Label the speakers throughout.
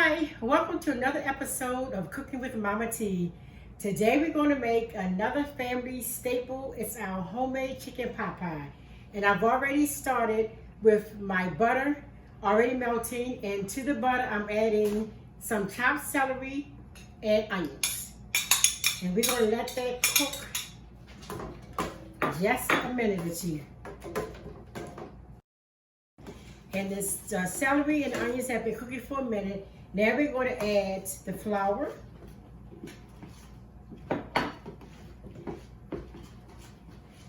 Speaker 1: Hi, welcome to another episode of Cooking with Mama T. Today we're going to make another family staple. It's our homemade chicken pot pie. And I've already started with my butter already melting, and to the butter I'm adding some chopped celery and onions. And we're going to let that cook just a minute or two. And this celery and onions have been cooking for a minute. Now we're going to add the flour.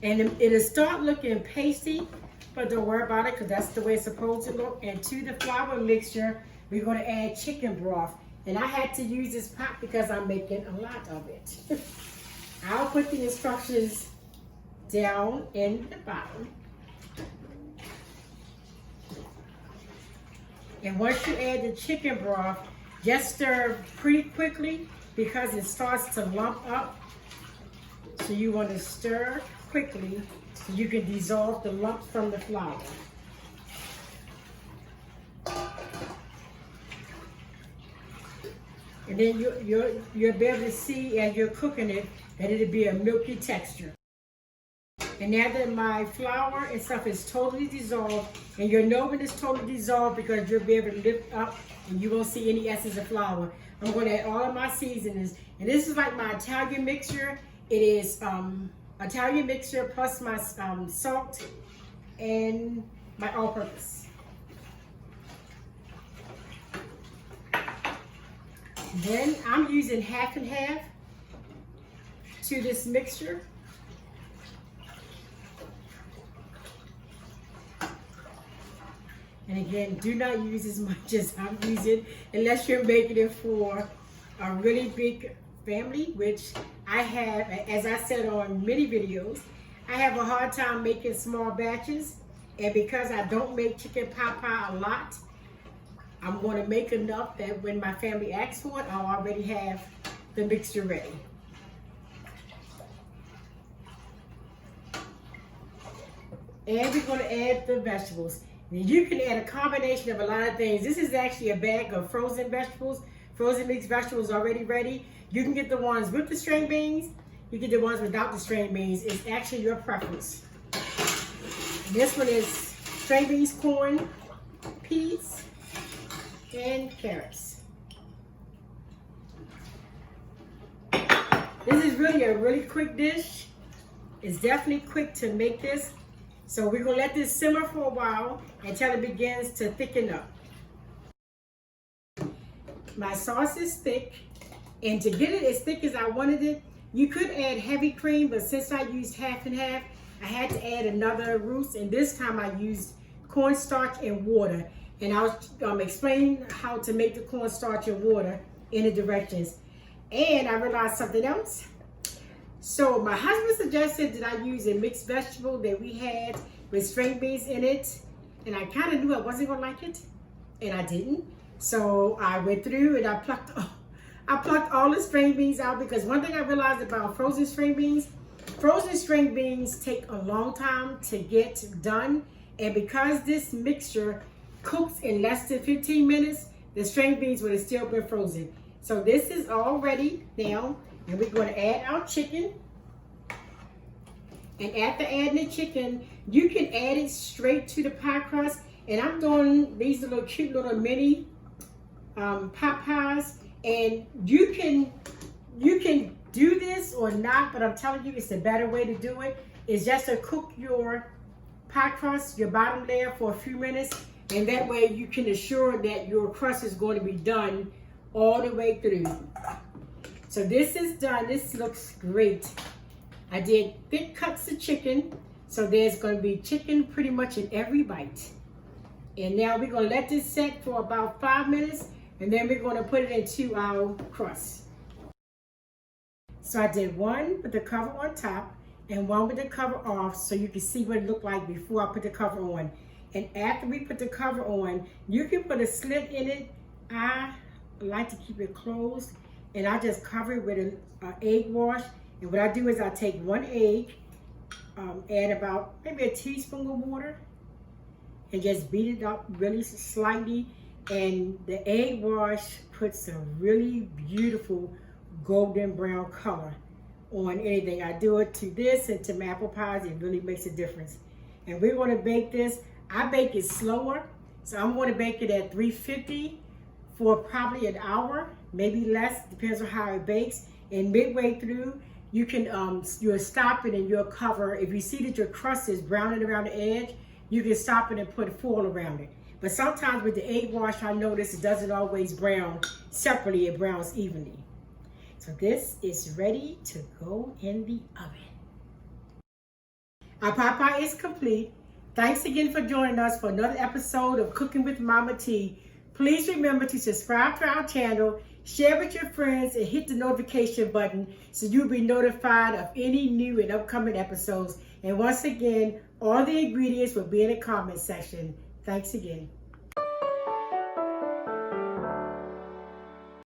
Speaker 1: And it'll start looking pasty, but don't worry about it because that's the way it's supposed to look. And to the flour mixture, we're going to add chicken broth. And I had to use this pot because I'm making a lot of it. I'll put the instructions down in the bottom. And once you add the chicken broth, just stir pretty quickly because it starts to lump up. So you want to stir quickly so you can dissolve the lumps from the flour. And then you'll be able to see as you're cooking it that it'll be a milky texture. And now that my flour and stuff is totally dissolved, and you'll know when it's totally dissolved because you'll be able to lift up and you won't see any essence of flour. I'm going to add all of my seasonings. And this is like my Italian mixture. It is Italian mixture plus my salt and my all-purpose. Then I'm using half and half to this mixture. And again, do not use as much as I'm using unless you're making it for a really big family, which I have, as I said on many videos, I have a hard time making small batches. And because I don't make chicken pot pie a lot, I'm going to make enough that when my family asks for it, I'll already have the mixture ready. And we're going to add the vegetables. You can add a combination of a lot of things. This is actually a bag of frozen vegetables, frozen mixed vegetables already ready. You can get the ones with the string beans. You get the ones without the string beans. It's actually your preference. And this one is string beans, corn, peas, and carrots. This is really a really quick dish. It's definitely quick to make this. So we're going to let this simmer for a while until it begins to thicken up. My sauce is thick, and to get it as thick as I wanted it, you could add heavy cream, but since I used half and half, I had to add another roost, and this time I used cornstarch and water. And I was explaining how to make the cornstarch and water in the directions. And I realized something else. So my husband suggested that I use a mixed vegetable that we had with string beans in it. And I kind of knew I wasn't going to like it. And I didn't. So I went through and I plucked all the string beans out, because one thing I realized about frozen string beans take a long time to get done. And because this mixture cooks in less than 15 minutes, the string beans would have still been frozen. So this is all ready now. And we're going to add our chicken. And after adding the chicken, you can add it straight to the pie crust. And I'm doing these little cute little mini pot pies. And you can do this or not, but I'm telling you, it's the better way to do it. Is just to cook your pie crust, your bottom layer, for a few minutes. And that way you can assure that your crust is going to be done all the way through. So this is done. This looks great. I did thick cuts of chicken, so there's going to be chicken pretty much in every bite. And now we're going to let this set for about 5 minutes, and then we're going to put it into our crust. So I did one with the cover on top and one with the cover off, so you can see what it looked like before I put the cover on. And after we put the cover on, you can put a slit in it. I like to keep it closed. And I just cover it with an egg wash. And what I do is I take one egg, add about maybe a teaspoon of water, and just beat it up really slightly. And the egg wash puts a really beautiful golden brown color on anything. I do it to this and to my apple pies. It really makes a difference. And we're going to bake this. I bake it slower, so I'm going to bake it at 350 for probably an hour, maybe less, depends on how it bakes. And midway through, you can you'll stop it and you'll cover. If you see that your crust is browning around the edge, you can stop it and put foil around it. But sometimes with the egg wash, I notice it doesn't always brown separately, it browns evenly. So this is ready to go in the oven. Our pie pie is complete. Thanks again for joining us for another episode of Cooking with Mama T. Please remember to subscribe to our channel, share with your friends, and hit the notification button so you'll be notified of any new and upcoming episodes. And once again, all the ingredients will be in the comment section. Thanks again.